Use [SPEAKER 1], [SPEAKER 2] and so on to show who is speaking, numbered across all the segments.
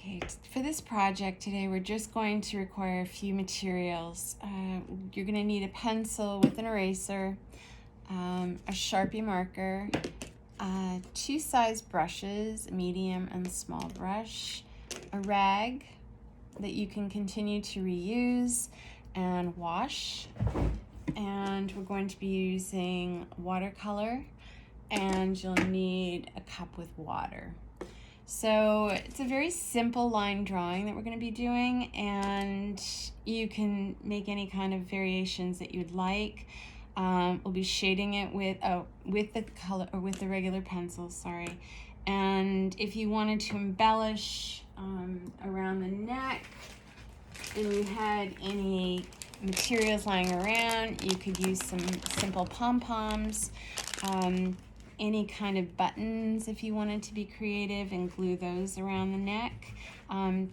[SPEAKER 1] Okay, for this project today, we're just going to require a few materials. You're going to need a pencil with an eraser, a Sharpie marker, two size brushes, a medium and small brush, a rag that you can continue to reuse and wash, and we're going to be using watercolor, and you'll need a cup with water. So it's a very simple line drawing that we're going to be doing, and you can make any kind of variations that you'd like. We'll be shading it with the color, or with the regular pencil, sorry. And if you wanted to embellish around the neck and you had any materials lying around, you could use some simple pom-poms. Any kind of buttons if you wanted to be creative and glue those around the neck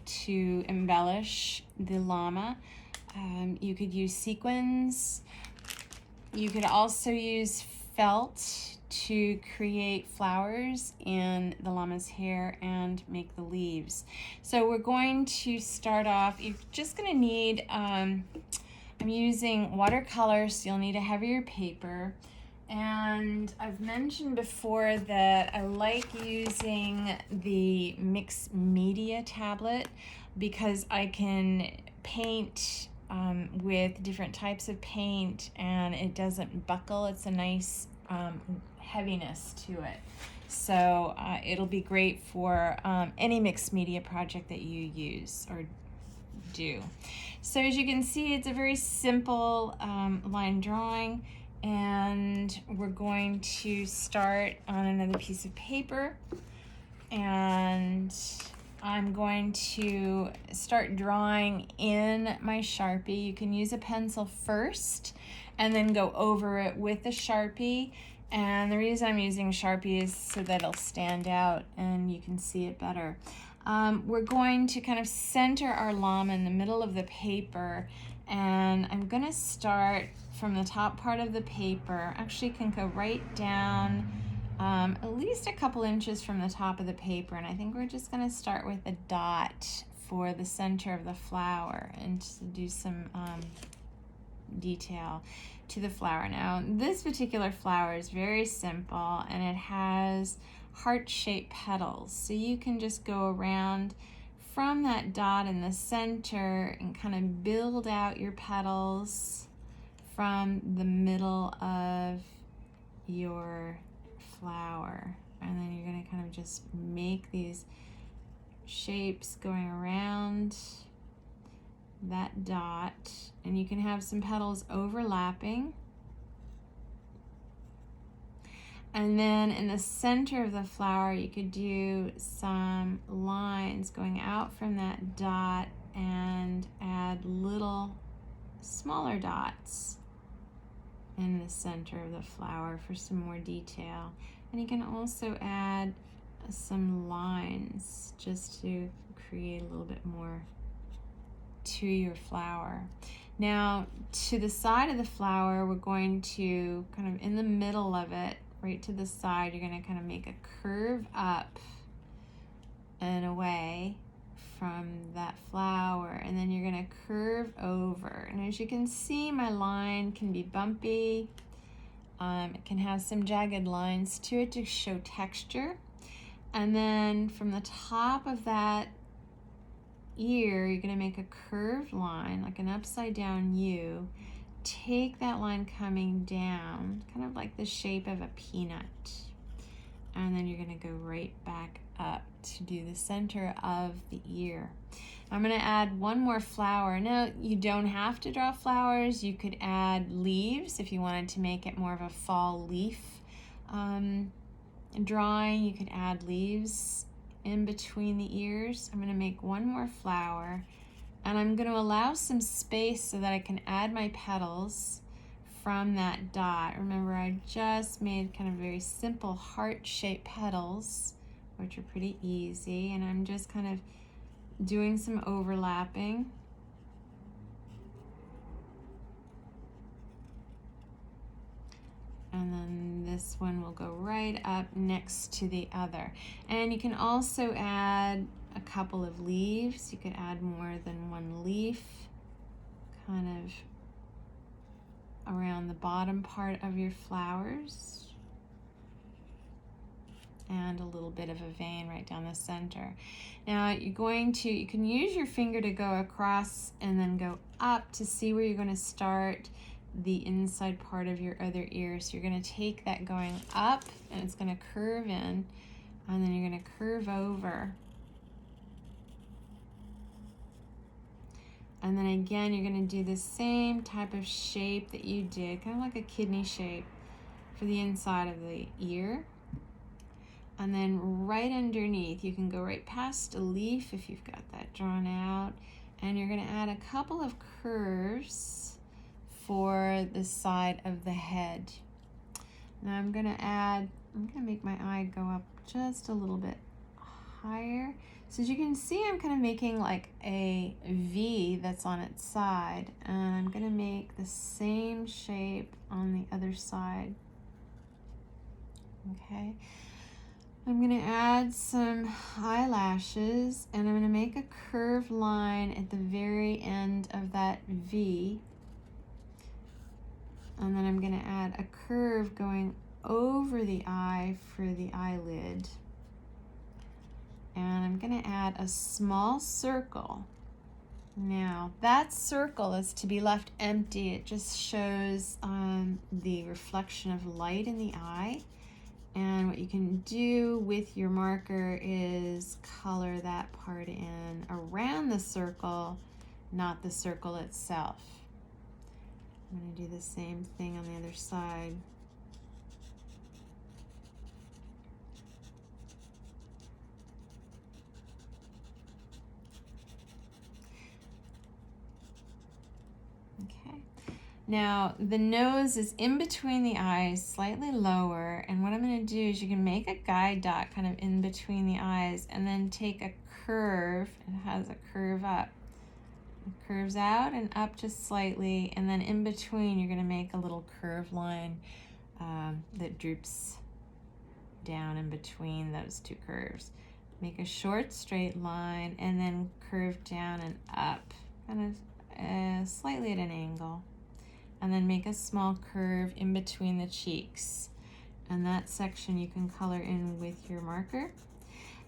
[SPEAKER 1] to embellish the llama. You could use sequins. You could also use felt to create flowers in the llama's hair and make the leaves. So we're going to start off, you're just going to need, I'm using watercolor, so you'll need a heavier paper. And I've mentioned before that I like using the mixed media tablet because I can paint with different types of paint and it doesn't buckle. It's a nice heaviness to it. So it'll be great for any mixed media project that you use or do. So as you can see, it's a very simple line drawing. And we're going to start on another piece of paper, and I'm going to start drawing in my Sharpie. You can use a pencil first and then go over it with a Sharpie, and the reason I'm using Sharpie is so that it'll stand out and you can see it better. We're going to kind of center our llama in the middle of the paper, and I'm going to start from the top part of the paper. Actually can go right down at least a couple inches from the top of the paper, and I think we're just going to start with a dot for the center of the flower and to do some detail to the flower. Now this particular flower is very simple and it has heart-shaped petals, so you can just go around from that dot in the center and kind of build out your petals from the middle of your flower, and then you're going to kind of just make these shapes going around that dot, and you can have some petals overlapping. And then in the center of the flower, you could do some lines going out from that dot and add little smaller dots in the center of the flower for some more detail. And you can also add some lines just to create a little bit more to your flower. Now to the side of the flower, we're going to kind of in the middle of it, right to the side, you're going to kind of make a curve up and away from that flower, and then you're going to curve over. And as you can see, my line can be bumpy. It can have some jagged lines to it to show texture. And then from the top of that ear, you're going to make a curved line, like an upside down U. Take that line coming down, kind of like the shape of a peanut. And then you're going to go right back up to do the center of the ear. I'm going to add one more flower. Now, you don't have to draw flowers. You could add leaves if you wanted to make it more of a fall leaf drawing. You could add leaves in between the ears. I'm going to make one more flower, and I'm going to allow some space so that I can add my petals from that dot. Remember, I just made kind of very simple heart-shaped petals, which are pretty easy, and I'm just kind of doing some overlapping. And then this one will go right up next to the other. And you can also add a couple of leaves. You could add more than one leaf, kind of around the bottom part of your flowers, and a little bit of a vein right down the center. Now you can use your finger to go across and then go up to see where you're going to start the inside part of your other ear. So you're going to take that going up, and it's going to curve in, and then you're going to curve over. And then again, you're going to do the same type of shape that you did, kind of like a kidney shape for the inside of the ear. And then right underneath, you can go right past a leaf if you've got that drawn out. And you're going to add a couple of curves for the side of the head. Now I'm going to make my eye go up just a little bit higher. So as you can see, I'm kind of making like a V that's on its side. And I'm going to make the same shape on the other side. Okay. I'm going to add some eyelashes, and I'm going to make a curved line at the very end of that V. And then I'm going to add a curve going over the eye for the eyelid. And I'm going to add a small circle. Now, that circle is to be left empty. It just shows the reflection of light in the eye. And what you can do with your marker is color that part in around the circle, not the circle itself. I'm going to do the same thing on the other side. Okay. Now, the nose is in between the eyes, slightly lower, and what I'm going to do is you can make a guide dot kind of in between the eyes, and then take a curve. It has a curve up. It curves out and up just slightly, and then in between you're going to make a little curved line that droops down in between those two curves. Make a short straight line, and then curve down and up, kind of slightly at an angle. And then make a small curve in between the cheeks. And that section you can color in with your marker.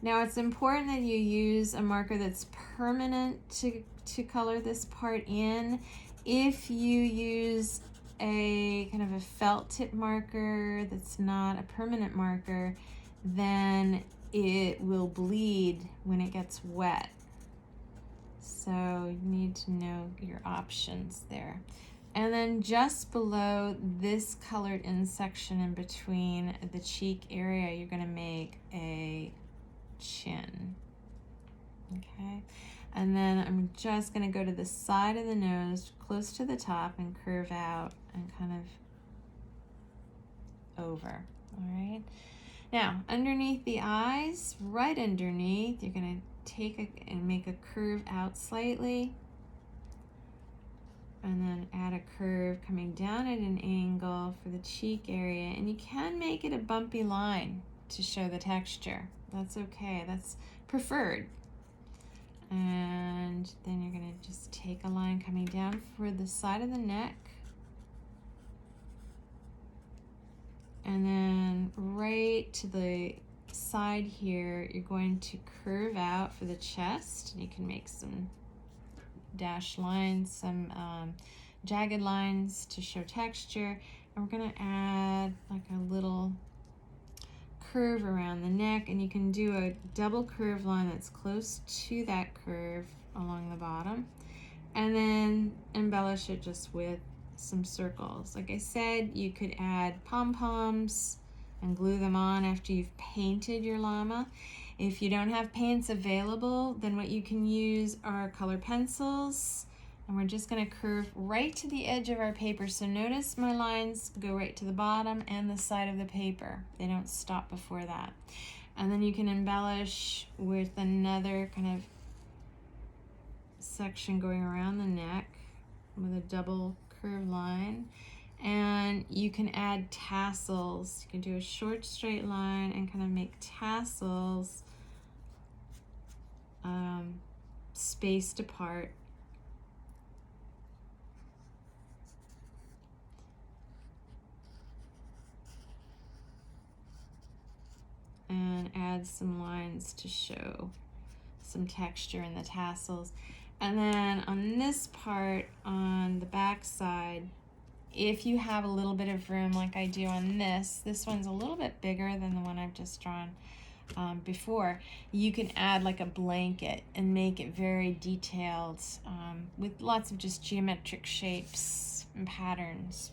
[SPEAKER 1] Now it's important that you use a marker that's permanent to color this part in. If you use a kind of a felt tip marker that's not a permanent marker, then it will bleed when it gets wet. So you need to know your options there. And then just below this colored in section in between the cheek area, you're going to make a chin. Okay. And then I'm just going to go to the side of the nose, close to the top, and curve out and kind of over. All right. Now, underneath the eyes, right underneath, you're going to take and make a curve out slightly. And then add a curve coming down at an angle for the cheek area. And you can make it a bumpy line to show the texture. That's okay. That's preferred. And then you're going to just take a line coming down for the side of the neck. And then right to the side here, you're going to curve out for the chest. And you can make some dashed lines, some jagged lines to show texture. And we're going to add like a little curve around the neck, and you can do a double curve line that's close to that curve along the bottom, and then embellish it just with some circles. Like I said, you could add pom-poms and glue them on after you've painted your llama. If you don't have paints available, then what you can use are color pencils, and we're just going to curve right to the edge of our paper. So notice my lines go right to the bottom and the side of the paper. They don't stop before that. And then you can embellish with another kind of section going around the neck with a double curve line. And you can add tassels. You can do a short straight line and kind of make tassels spaced apart. And add some lines to show some texture in the tassels. And then on this part, on the back side, if you have a little bit of room like I do on this one's a little bit bigger than the one I've just drawn before, you can add like a blanket and make it very detailed with lots of just geometric shapes and patterns.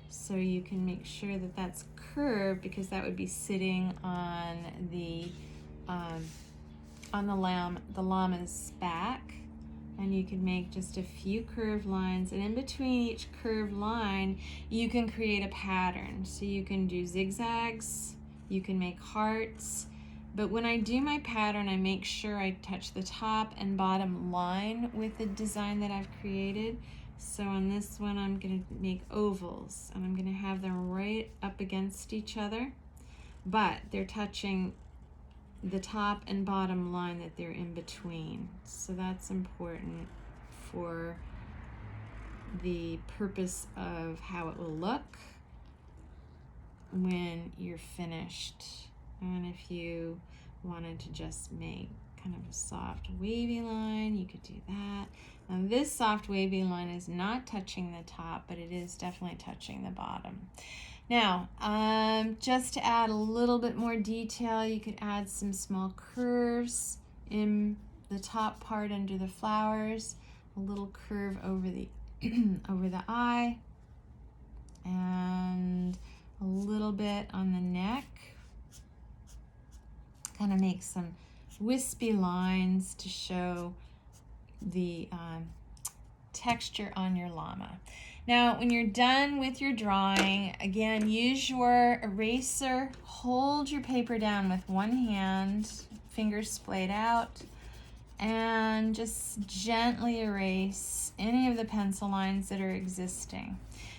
[SPEAKER 1] So you can make sure that that's curved, because that would be sitting on the llama's back. And you can make just a few curved lines, and in between each curved line you can create a pattern. So you can do zigzags, you can make hearts, but when I do my pattern I make sure I touch the top and bottom line with the design that I've created. So on this one I'm going to make ovals, and I'm going to have them right up against each other, but they're touching the top and bottom line that they're in between. So that's important for the purpose of how it will look when you're finished. And if you wanted to just make kind of a soft wavy line, you could do that. Now this soft wavy line is not touching the top, but it is definitely touching the bottom. Now, just to add a little bit more detail, you could add some small curves in the top part under the flowers, a little curve over the over the eye, and a little bit on the neck. Kind of make some wispy lines to show the texture on your llama. Now, when you're done with your drawing, again, use your eraser, hold your paper down with one hand, fingers splayed out, and just gently erase any of the pencil lines that are existing.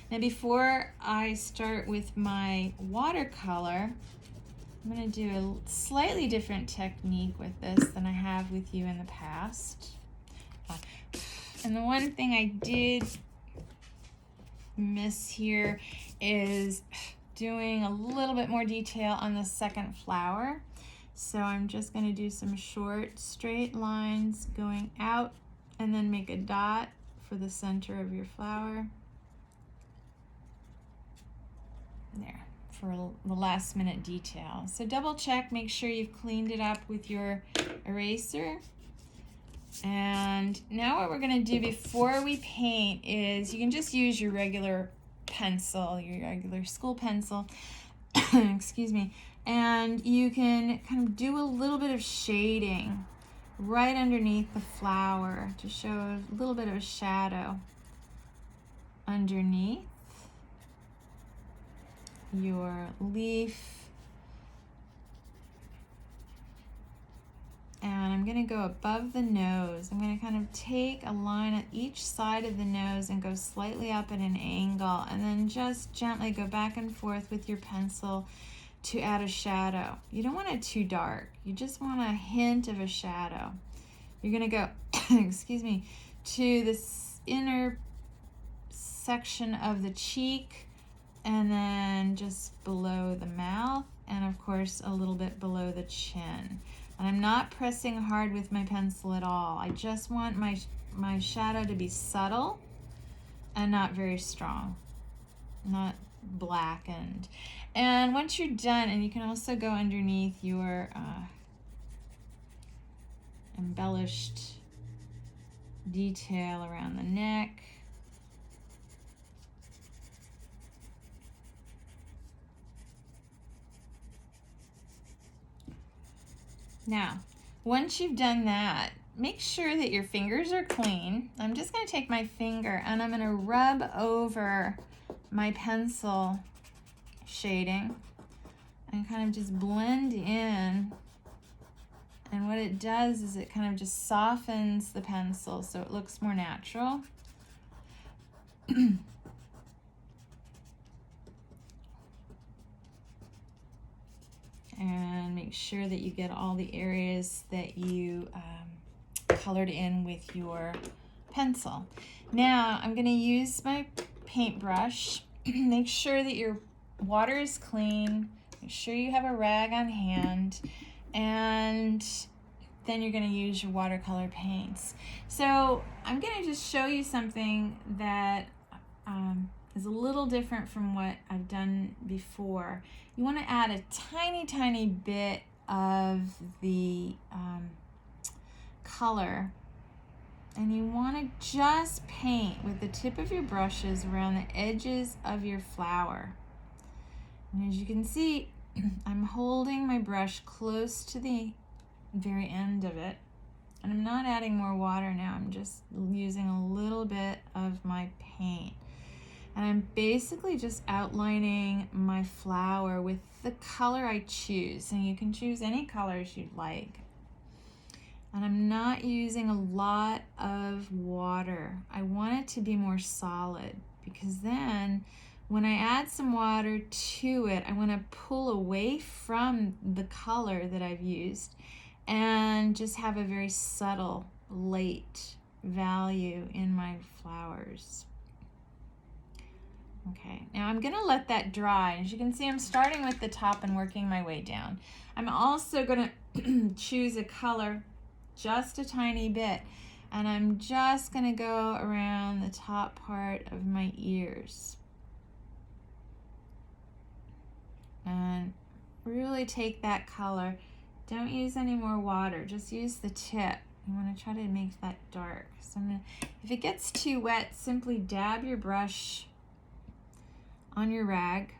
[SPEAKER 1] Now, before I start with my watercolor, I'm going to do a slightly different technique with this than I have with you in the past. And the one thing I did miss here is doing a little bit more detail on the second flower. So I'm just going to do some short straight lines going out, and then make a dot for the center of your flower. There, for the last minute detail. So double check, make sure you've cleaned it up with your eraser. And now what we're going to do before we paint is, you can just use your regular pencil, your regular school pencil, excuse me, and you can kind of do a little bit of shading right underneath the flower to show a little bit of a shadow underneath your leaf. And I'm going to go above the nose. I'm going to kind of take a line at each side of the nose and go slightly up at an angle, and then just gently go back and forth with your pencil to add a shadow. You don't want it too dark. You just want a hint of a shadow. You're going to go, excuse me, to this inner section of the cheek, and then just below the mouth, and of course a little bit below the chin. And I'm not pressing hard with my pencil at all. I just want my shadow to be subtle and not very strong, not blackened. And once you're done, and you can also go underneath your embellished detail around the neck. Now, once you've done that, make sure that your fingers are clean. I'm just going to take my finger and I'm going to rub over my pencil shading and kind of just blend in. And what it does is it kind of just softens the pencil so it looks more natural. And make sure that you get all the areas that you colored in with your pencil. Now I'm going to use my paintbrush. Make sure that your water is clean. Make sure you have a rag on hand, and then you're going to use your watercolor paints. So I'm going to just show you something that is a little different from what I've done before. You want to add a tiny bit of the color, and you want to just paint with the tip of your brushes around the edges of your flower. And as you can see, I'm holding my brush close to the very end of it, and I'm not adding more water now. I'm just using a little bit of my paint, and I'm basically just outlining my flower with the color I choose, and you can choose any colors you'd like. And I'm not using a lot of water. I want it to be more solid, because then when I add some water to it, I want to pull away from the color that I've used and just have a very subtle light value in my flowers. Okay, now I'm going to let that dry. As you can see, I'm starting with the top and working my way down. I'm also going to choose a color just a tiny bit, and I'm just going to go around the top part of my ears and really take that color. Don't use any more water, just use the tip. You want to try to make that dark. So if it gets too wet, simply dab your brush on your rag.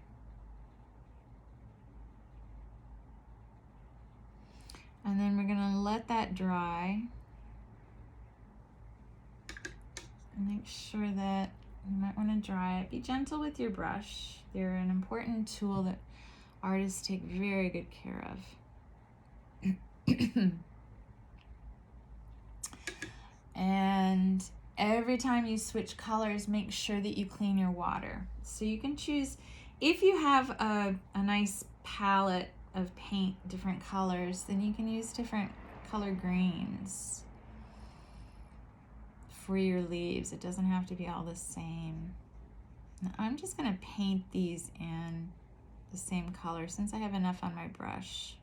[SPEAKER 1] And then we're going to let that dry. And make sure that you might want to dry it. Be gentle with your brush. They're an important tool that artists take very good care of. And every time you switch colors, make sure that you clean your water. So you can choose, if you have a nice palette of paint, different colors, then you can use different color greens for your leaves. It doesn't have to be all the same. Now, I'm just going to paint these in the same color since I have enough on my brush.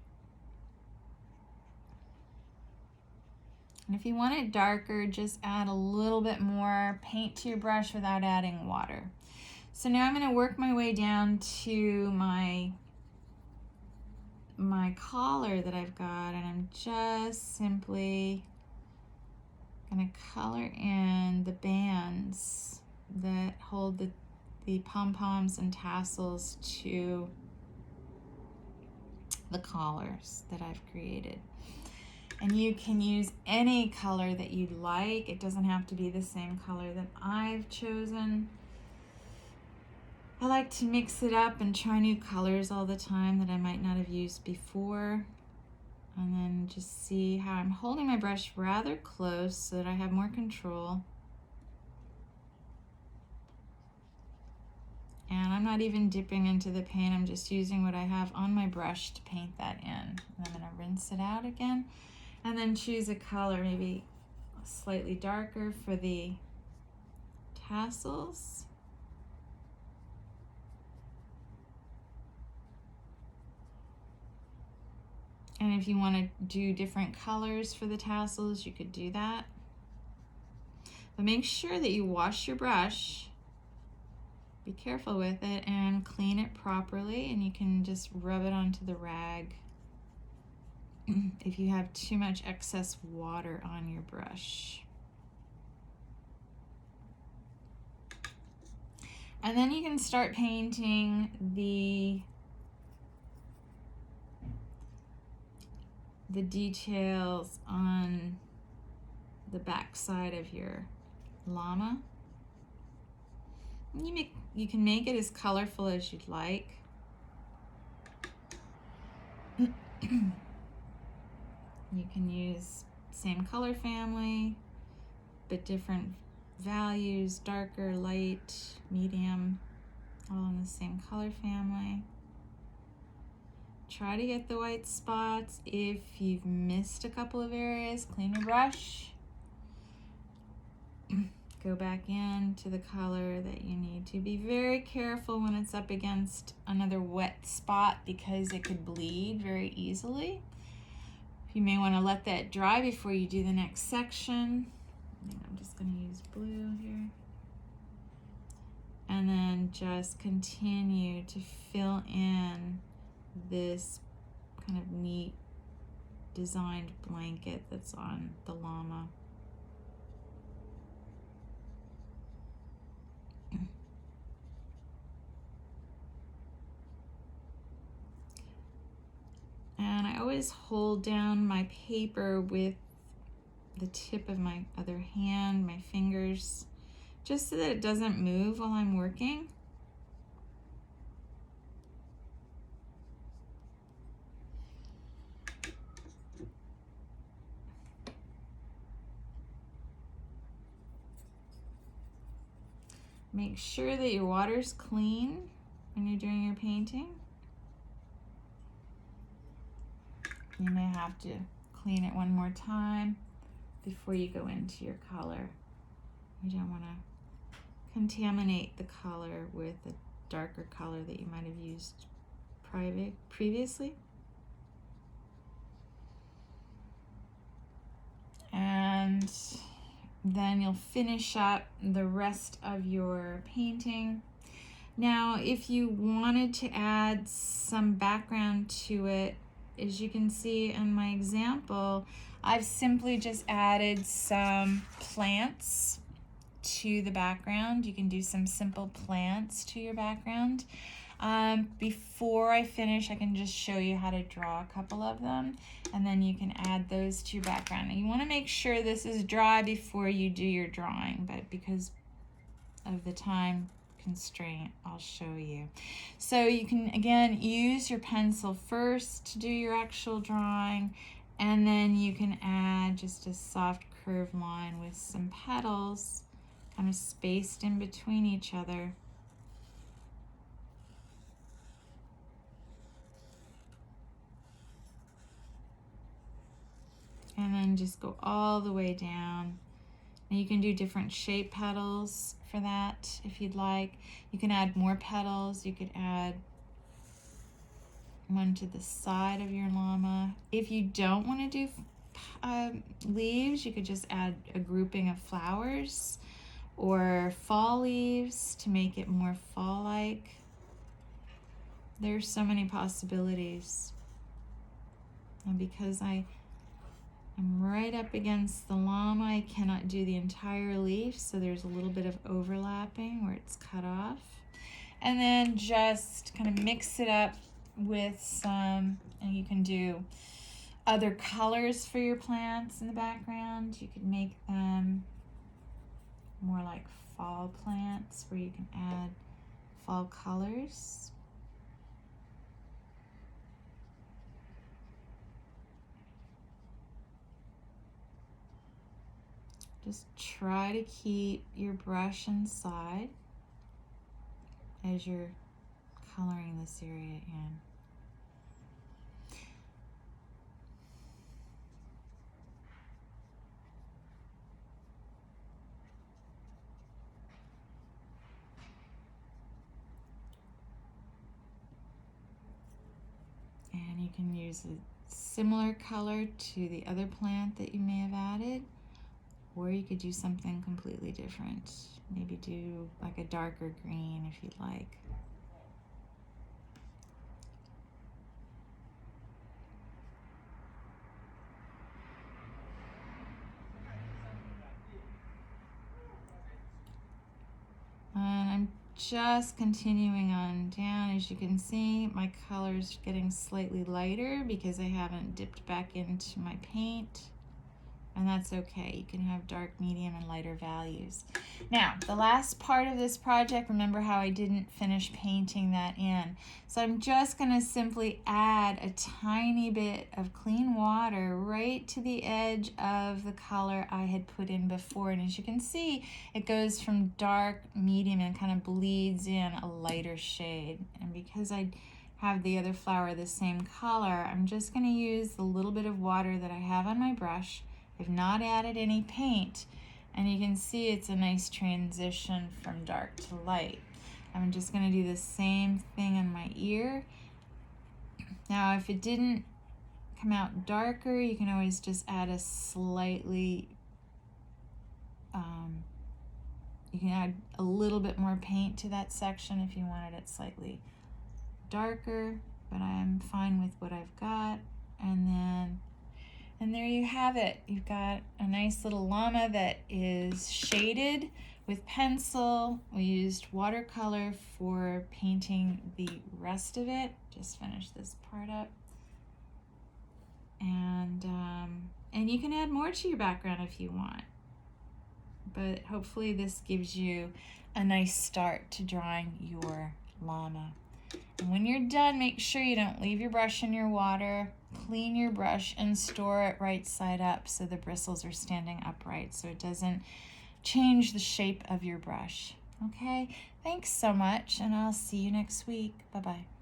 [SPEAKER 1] And if you want it darker, just add a little bit more paint to your brush without adding water. So now I'm going to work my way down to my collar that I've got, and I'm just simply going to color in the bands that hold the pom-poms and tassels to the collars that I've created. And you can use any color that you'd like. It doesn't have to be the same color that I've chosen. I like to mix it up and try new colors all the time that I might not have used before. And then just see how I'm holding my brush rather close so that I have more control. And I'm not even dipping into the paint. I'm just using what I have on my brush to paint that in. And I'm going to rinse it out again. And then choose a color, maybe slightly darker for the tassels. And if you want to do different colors for the tassels, you could do that. But make sure that you wash your brush. Be careful with it and clean it properly, and you can just rub it onto the rag if you have too much excess water on your brush. And then you can start painting the details on the back side of your llama. You can make it as colorful as you'd like. You can use same color family, but different values, darker, light, medium, all in the same color family. Try to get the white spots. If you've missed a couple of areas, clean your brush go back into the color that you need to. Be very careful when it's up against another wet spot because it could bleed very easily. You may want to let that dry before you do the next section. I'm just going to use blue here. And then just continue to fill in this kind of neat designed blanket that's on the llama. And I always hold down my paper with the tip of my other hand, my fingers, just so that it doesn't move while I'm working. Make sure that your water's clean when you're doing your painting. You may have to clean it one more time before you go into your color. You don't want to contaminate the color with a darker color that you might have used previously. And then you'll finish up the rest of your painting. Now, if you wanted to add some background to it, as you can see in my example, I've simply just added some plants to the background. You can do some simple plants to your background. Before I finish, I can just show you how to draw a couple of them, and then you can add those to your background. And you want to make sure this is dry before you do your drawing, but because of the time constraint, I'll show you. So you can, again, use your pencil first to do your actual drawing, and then you can add just a soft curved line with some petals kind of spaced in between each other. And then just go all the way down. And you can do different shape petals for that if you'd like. You can add more petals. You could add one to the side of your llama. If you don't want to do leaves, you could just add a grouping of flowers or fall leaves to make it more fall-like. There's so many possibilities. And because I'm right up against the llama, I cannot do the entire leaf, so there's a little bit of overlapping where it's cut off. And then just kind of mix it up with some, and you can do other colors for your plants in the background. You could make them more like fall plants where you can add fall colors. Just try to keep your brush inside as you're coloring this area in. And you can use a similar color to the other plant that you may have added, or you could do something completely different. Maybe do like a darker green if you'd like. And I'm just continuing on down. As you can see, my color's getting slightly lighter because I haven't dipped back into my paint. And that's okay. You can have dark, medium, and lighter values. Now, the last part of this project, remember how I didn't finish painting that in. So I'm just going to simply add a tiny bit of clean water right to the edge of the color I had put in before. And as you can see, it goes from dark, medium, and kind of bleeds in a lighter shade. And because I have the other flower the same color, I'm just going to use the little bit of water that I have on my brush. I've not added any paint, And you can see it's a nice transition from dark to light. I'm just going to do the same thing on my ear. Now, if it didn't come out darker, you can always just add a slightly, you can add a little bit more paint to that section if you wanted it slightly darker, but I'm fine with what I've got. And there you have it. You've got a nice little llama that is shaded with pencil. We used watercolor for painting the rest of it. Just finish this part up. And you can add more to your background if you want. But hopefully this gives you a nice start to drawing your llama. And when you're done, make sure you don't leave your brush in your water. Clean your brush and store it right side up so the bristles are standing upright so it doesn't change the shape of your brush. Okay, thanks so much, and I'll see you next week. Bye-bye.